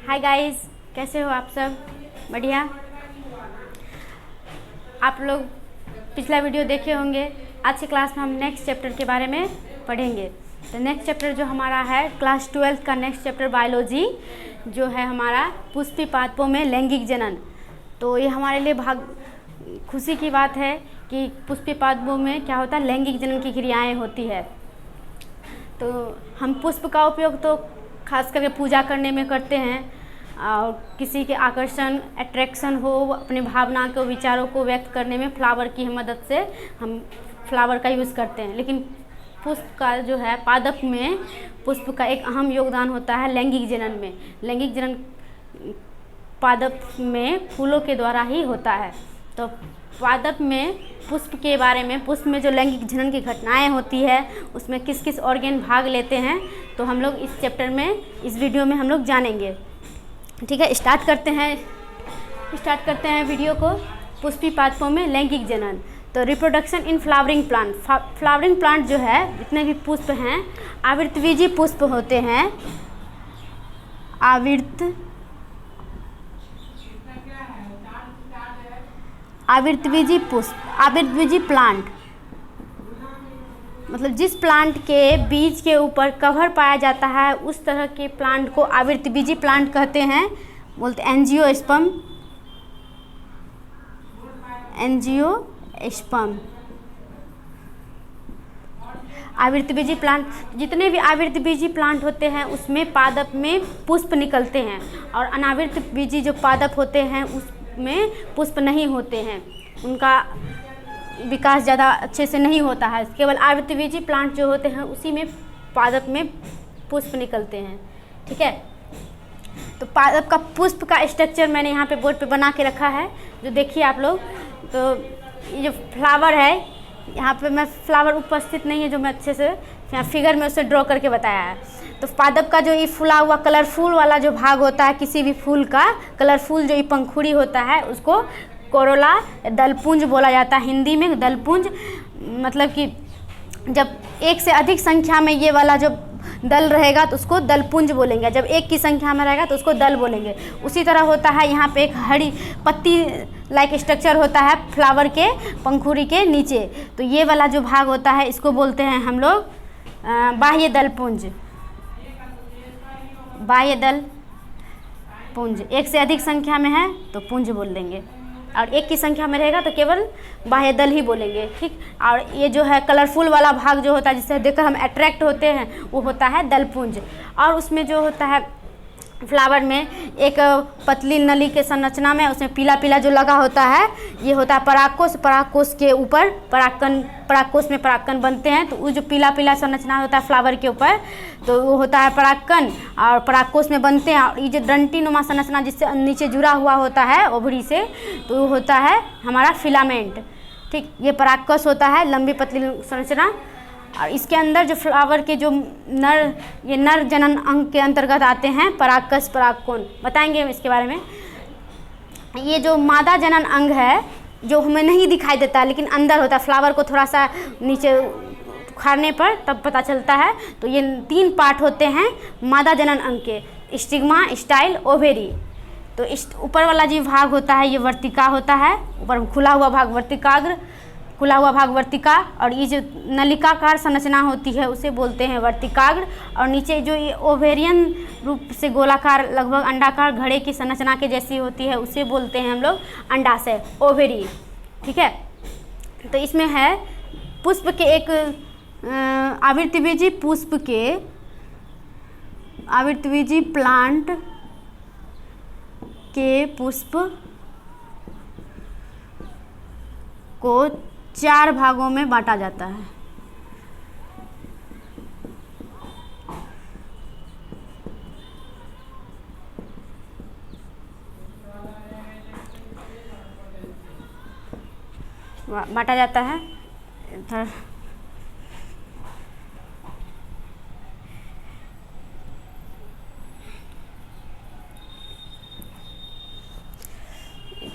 Hi guys, कैसे हो आप सब? बढ़िया। आप लोग पिछला वीडियो देखे होंगे। आज की क्लास में हम नेक्स्ट चैप्टर के बारे में पढ़ेंगे। तो नेक्स्ट चैप्टर जो हमारा है क्लास 12 का नेक्स्ट चैप्टर बायोलॉजी, जो है हमारा पुष्पी पादपों में लैंगिक जनन। तो ये हमारे लिए खुशी की बात है कि पुष्पी पादपों में क्या होता है, लैंगिक जनन की क्रियाएँ होती है। तो हम पुष्प का उपयोग तो खास करके पूजा करने में करते हैं, और किसी के आकर्षण अट्रैक्शन हो, अपनी भावना को विचारों को व्यक्त करने में फ्लावर की मदद से हम फ्लावर का यूज़ करते हैं। लेकिन पुष्प का जो है पादप में पुष्प का एक अहम योगदान होता है लैंगिक जनन में। लैंगिक जनन पादप में फूलों के द्वारा ही होता है। तो पादप में पुष्प के बारे में, पुष्प में जो लैंगिक जनन की घटनाएं होती है उसमें किस किस ऑर्गेन भाग लेते हैं, तो हम लोग इस चैप्टर में, इस वीडियो में हम लोग जानेंगे। ठीक है, स्टार्ट करते हैं वीडियो को। पुष्पी पादपों में लैंगिक जनन। तो reproduction in flowering plant. Flowering plant जो है, जितने भी पुष्प हैं, आवृतबीजी पुष्प होते हैं। आवृतबीजी पुष्प, आवृतबीजी प्लांट मतलब जिस प्लांट के बीज के ऊपर कवर पाया जाता है उस तरह के प्लांट को आवृतबीजी प्लांट कहते हैं। बोलते एंजियोस्पर्म। आवृतबीजी प्लांट, जितने भी आवृतबीजी प्लांट होते हैं उसमें पादप में पुष्प निकलते हैं, और अनावृतबीजी जो पादप होते हैं उसमें पुष्प नहीं होते हैं, उनका विकास ज़्यादा अच्छे से नहीं होता है। केवल आवृतबीजी प्लांट जो होते हैं उसी में पादप में पुष्प निकलते हैं। ठीक है, तो पादप का पुष्प का स्ट्रक्चर मैंने यहाँ पे बोर्ड पे बना के रखा है, जो देखिए आप लोग। तो ये जो फ्लावर है, यहाँ पे मैं फ्लावर उपस्थित नहीं है जो मैं अच्छे से यहाँ फिगर में उसे ड्रॉ करके बताया है। तो पादप का जो ये फूला हुआ कलरफुल वाला जो भाग होता है, किसी भी फूल का कलरफुल जो ये पंखुड़ी होता है उसको कोरोला, दलपुंज बोला जाता है हिंदी में। दलपुंज मतलब कि जब एक से अधिक संख्या में ये वाला जो दल रहेगा तो उसको दलपुंज बोलेंगे, जब एक की संख्या में रहेगा तो उसको दल बोलेंगे। उसी तरह होता है यहाँ पे एक हरी पत्ती लाइक स्ट्रक्चर होता है फ्लावर के पंखुड़ी के नीचे। तो ये वाला जो भाग होता है इसको बोलते हैं हम लोग बाह्य दलपुंज। बाह्य दल पुंज, एक से अधिक संख्या में है तो पुंज बोल देंगे, और एक की संख्या में रहेगा तो केवल बाह्य दल ही बोलेंगे। ठीक, और ये जो है कलरफुल वाला भाग जो होता है जिससे देखकर हम अट्रैक्ट होते हैं वो होता है दलपुंज। और उसमें जो होता है फ्लावर में एक पतली नली के संरचना में, उसमें पीला पीला जो लगा होता है ये होता है परागकोश। परागकोश के ऊपर परागकोश में परागकण बनते हैं। तो वो जो पीला पीला संरचना होता है फ्लावर के ऊपर, तो वो होता है परागकण, और परागकोश में बनते हैं। और ये जो डंटी नुमा संरचना जिससे नीचे जुड़ा हुआ होता है ओवरी से, तो वो होता है हमारा फिलामेंट। ठीक, ये परागकोश होता है, लंबी पतली संरचना। और इसके अंदर जो फ्लावर के जो नर जनन अंग के अंतर्गत आते हैं परागकश, परागकोण, बताएंगे हम इसके बारे में। ये जो मादा जनन अंग है जो हमें नहीं दिखाई देता लेकिन अंदर होता है, फ्लावर को थोड़ा सा नीचे उखाड़ने पर तब पता चलता है। तो ये 3 पार्ट होते हैं मादा जनन अंग के, स्टिग्मा, स्टाइल, ओवेरी। तो इस ऊपर वाला जो भाग होता है ये वर्तिका होता है, ऊपर खुला हुआ भाग वर्तिकाग्र, खुला हुआ भाग वर्तिका, और ये जो नलिकाकार संरचना होती है उसे बोलते हैं वर्तिकाग्र। और नीचे जो ये ओवेरियन रूप से गोलाकार लगभग अंडाकार घड़े की संरचना के जैसी होती है उसे बोलते हैं हम लोग अंडाशय, ओवेरी। ठीक है, तो इसमें है पुष्प के एक आवृतबीजी पुष्प के, आवृतबीजी प्लांट के पुष्प को 4 भागों में बांटा जाता है। बांटा जाता है इधर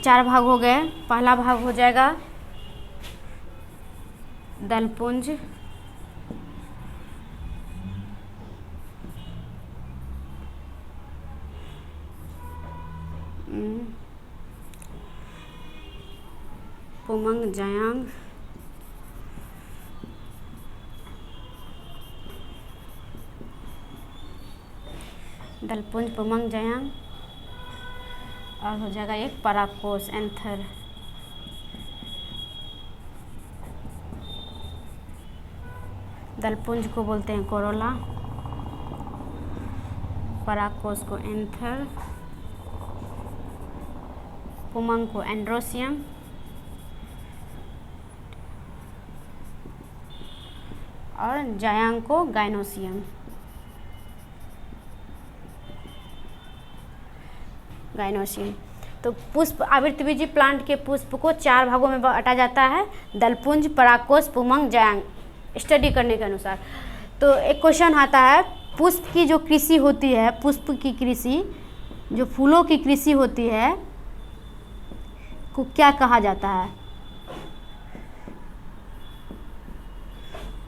4 भाग हो गए। पहला भाग हो जाएगा दलपुंज, पुमंग जायांग, दलपुंज पुमंग जायांग, और हो जाएगा एक पराकोस एंथर। दलपुंज को बोलते हैं कोरोला, पराकोस को एंथर, पुमंग को एंड्रोसियम, और जायांग को गाइनोसियम। तो पुष्प आवृतबीजी प्लांट के पुष्प को 4 भागों में बांटा जाता है, दलपुंज, पराकोस, पुमंग, जायांग, स्टडी करने के अनुसार। तो एक क्वेश्चन आता है, पुष्प की जो कृषि होती है, पुष्प की कृषि, जो फूलों की कृषि होती है, को क्या कहा जाता है?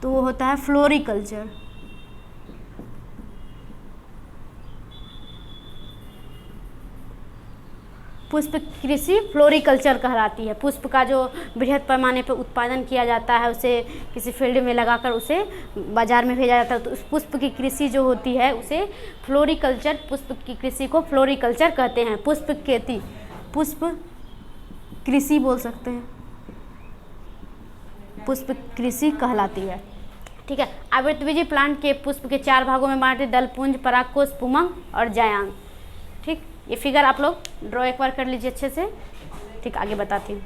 तो वो होता है फ्लोरिकल्चर। पुष्प कृषि फ्लोरिकल्चर कहलाती है। पुष्प का जो बृहद पैमाने पर उत्पादन किया जाता है, उसे किसी फील्ड में लगाकर उसे बाजार में भेजा जाता है, तो उस पुष्प की कृषि जो होती है उसे फ्लोरिकल्चर, पुष्प की कृषि को फ्लोरिकल्चर कहते हैं। पुष्प खेती, पुष्प कृषि बोल सकते हैं, पुष्प कृषि कहलाती है। ठीक है। आवृतबीजी प्लांट के पुष्प के 4 भागों में बांटे, दलपुंज, पराकोस, पुमंग और जायांग। ठीक, ये फिगर आप लोग ड्रॉ एक बार कर लीजिए अच्छे से। ठीक, आगे बताती हूँ।